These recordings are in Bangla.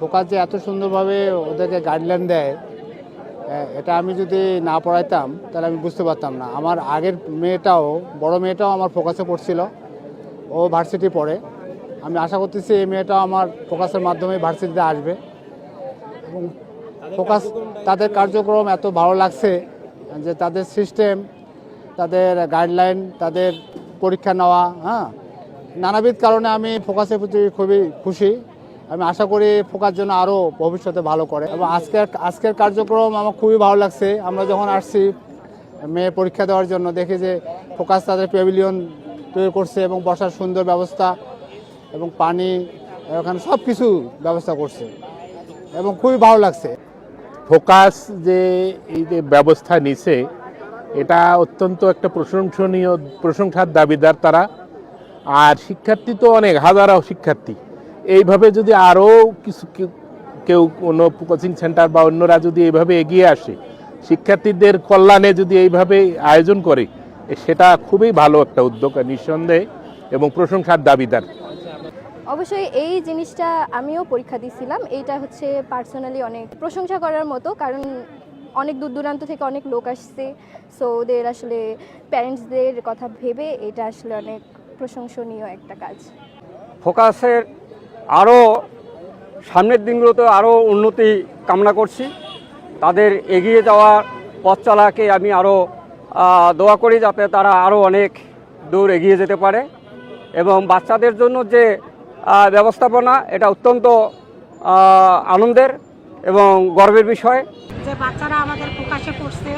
ফোকাস যে এত সুন্দরভাবে ওদেরকে গাইডলাইন দেয়, এটা আমি যদি না পড়াইতাম তাহলে আমি বুঝতে পারতাম না। আমার আগের মেয়েটাও, বড় মেয়েটাও আমার ফোকাসে পড়ছিল, ও ভার্সিটি পড়ে। আমি আশা করতেছি এই মেয়েটাও আমার ফোকাসের মাধ্যমে ভার্সিটিতে আসবে। এবং ফোকাস তাদের কার্যক্রম এত ভালো লাগছে যে তাদের সিস্টেম, তাদের গাইডলাইন, তাদের পরীক্ষা নেওয়া, নানাবিধ কারণে আমি ফোকাসের প্রতি খুবই খুশি। আমি আশা করি ফোকাস যেন আরও ভবিষ্যতে ভালো করে। এবং আজকের কার্যক্রম আমার খুবই ভালো লাগছে। আমরা যখন আসছি মেয়ে পরীক্ষা দেওয়ার জন্য, দেখি যে ফোকাস তাদের প্যাভিলিয়ন তৈরি করছে এবং বসার সুন্দর ব্যবস্থা এবং পানি, ওখানে সব কিছু ব্যবস্থা করছে এবং খুবই ভালো লাগছে। ফোকাস যে এই যে ব্যবস্থা নিছে, এটা অত্যন্ত একটা প্রশংসনীয়, প্রশংসার দাবিদার তারা। আর শিক্ষার্থী তো অনেক, হাজারো শিক্ষার্থী। এইভাবে যদি আরও কিছু কেউ কোনো কোচিং সেন্টার বা অন্যরা যদি এইভাবে এগিয়ে আসে, শিক্ষার্থীদের কল্যাণে যদি এইভাবে আয়োজন করে, সেটা খুবই ভালো একটা উদ্যোগ নিঃসন্দেহে, এবং প্রশংসার দাবিদার। অবশ্যই এই জিনিসটা আমিও পরীক্ষা দিয়েছিলাম। এইটা হচ্ছে পার্সোনালি অনেক প্রশংসা করার মতো, কারণ অনেক দূর দূরান্ত থেকে অনেক লোক আসছে। সো ওদের আসলে প্যারেন্টসদের কথা ভেবে এটা আসলে অনেক প্রশংসনীয় একটা কাজ। ফোকাসের আরও সামনের দিনগুলোতে আরও উন্নতি কামনা করছি। তাদের এগিয়ে যাওয়ার পথ চলাকে আমি আরও দোয়া করি, যাতে তারা আরও অনেক দূর এগিয়ে যেতে পারে। এবং বাচ্চাদের জন্য যে ব্যবস্থাপনা, এটা অত্যন্ত আনন্দের এবং গর্বের বিষয় যে বাচ্চারা আমাদের ফোকাসে পড়ছে,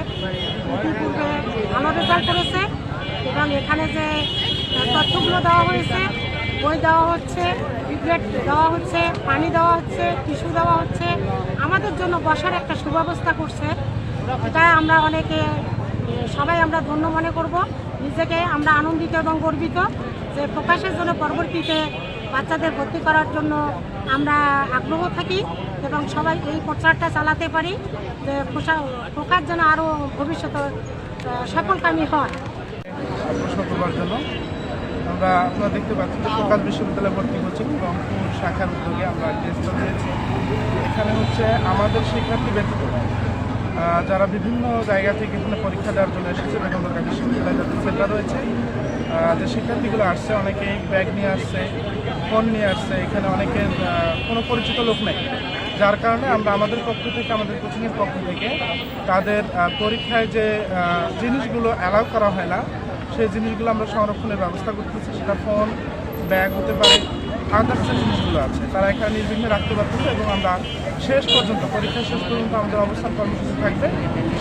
ইতিপূর্বে ভালো রেজাল্ট করেছে। এবং এখানে যে তথ্যগুলো দেওয়া হয়েছে, বই দেওয়া হচ্ছে, লিফলেট দেওয়া হচ্ছে, পানি দেওয়া হচ্ছে, টিস্যু দেওয়া হচ্ছে, আমাদের জন্য বসার একটা সুব্যবস্থা করছে। এটা আমরা অনেকে সবাই আমরা ধন্য মনে করব। নিজেকে আমরা আনন্দিত এবং গর্বিত যে ফোকাসের জন্য পরবর্তীতে বাচ্চাদের ভর্তি করার জন্য আমরা আগ্রহ থাকি এবং সবাই এই প্রচারটা চালাতে পারি যে ফোকাস যেন আরও ভবিষ্যতে সফলকামী হয়। করবার জন্য আপনারা দেখতে পাচ্ছেন যে ফোকাস বিশ্ববিদ্যালয় ভর্তি কোচিং রংপুর শাখার উদ্যোগে আমরা টেস্টটা দিয়েছি। এখানে হচ্ছে আমাদের শিক্ষার্থী ব্যতীত যারা বিভিন্ন জায়গা থেকে এখানে পরীক্ষা দেওয়ার জন্য এসেছে, বেগম বিশ্ববিদ্যালয় যাদের সেন্টার রয়েছে, যে শিক্ষার্থীগুলো আসছে, অনেকেই ব্যাগ নিয়ে আসছে, ফোন নিয়ে আসছে। এখানে অনেকের কোনো পরিচিত লোক নেই, যার কারণে আমরা আমাদের পক্ষ থেকে, আমাদের কোচিংয়ের পক্ষ থেকে তাদের পরীক্ষায় যে জিনিসগুলো অ্যালাউ করা হয় না, সেই জিনিসগুলো আমরা সংরক্ষণের ব্যবস্থা করতেছি। সেটা ফোন, ব্যাগ হতে পারে, আদার্স যে জিনিসগুলো আছে তারা এখানে নির্বিঘ্নে রাখতে পারতেছে। এবং আমরা শেষ পর্যন্ত, পরীক্ষা শেষ পর্যন্ত আমাদের অবস্থান কর্মসূচি থাকবে।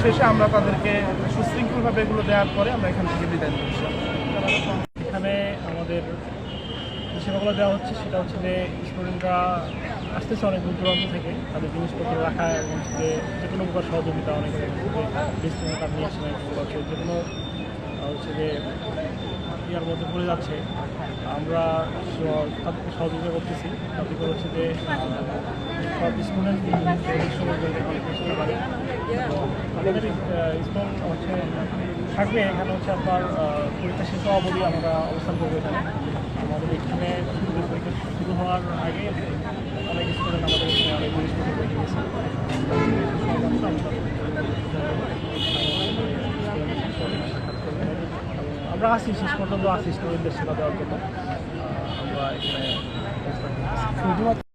শেষে আমরা তাদেরকে সুশৃঙ্খলভাবে এগুলো দেওয়ার পরে আমরা এখান থেকে বিদায় নিচ্ছি। এখানে আমাদের যে সেবাগুলো দেওয়া হচ্ছে সেটা হচ্ছে যে স্টুডেন্টরা আসতেছে অনেক দূর দূরান্ত থেকে, তাদের জিনিসপত্র রাখা এবং যে কোনো প্রকার সহযোগিতা, অনেকে ডিসকাউন্ট নিয়ে আসছে, যে কোনো হচ্ছে যে ইয়ার মধ্যে পড়ে যাচ্ছে, আমরা তাদেরকে সহযোগিতা করতেছি। তাতে করে হচ্ছে যে সব স্টুডেন্ট অনেক বুঝতে পারে। আমাদের স্কুল হচ্ছে থাকবে এখানে, হচ্ছে আপনার পরীক্ষা শেষ হওয়া অবধি আমরা অবস্থান করবো এখানে। আমাদের এখানে পরীক্ষা শুরু হওয়ার আগে অনেক স্টুডেন্ট আমাদের এখানে অনেক জিনিসপত্র রেখে গেছে। আমরা আসি, শেষ পর্যন্ত আসি স্টুডেন্টদের সেবা দেওয়ার জন্য। আমরা এখানে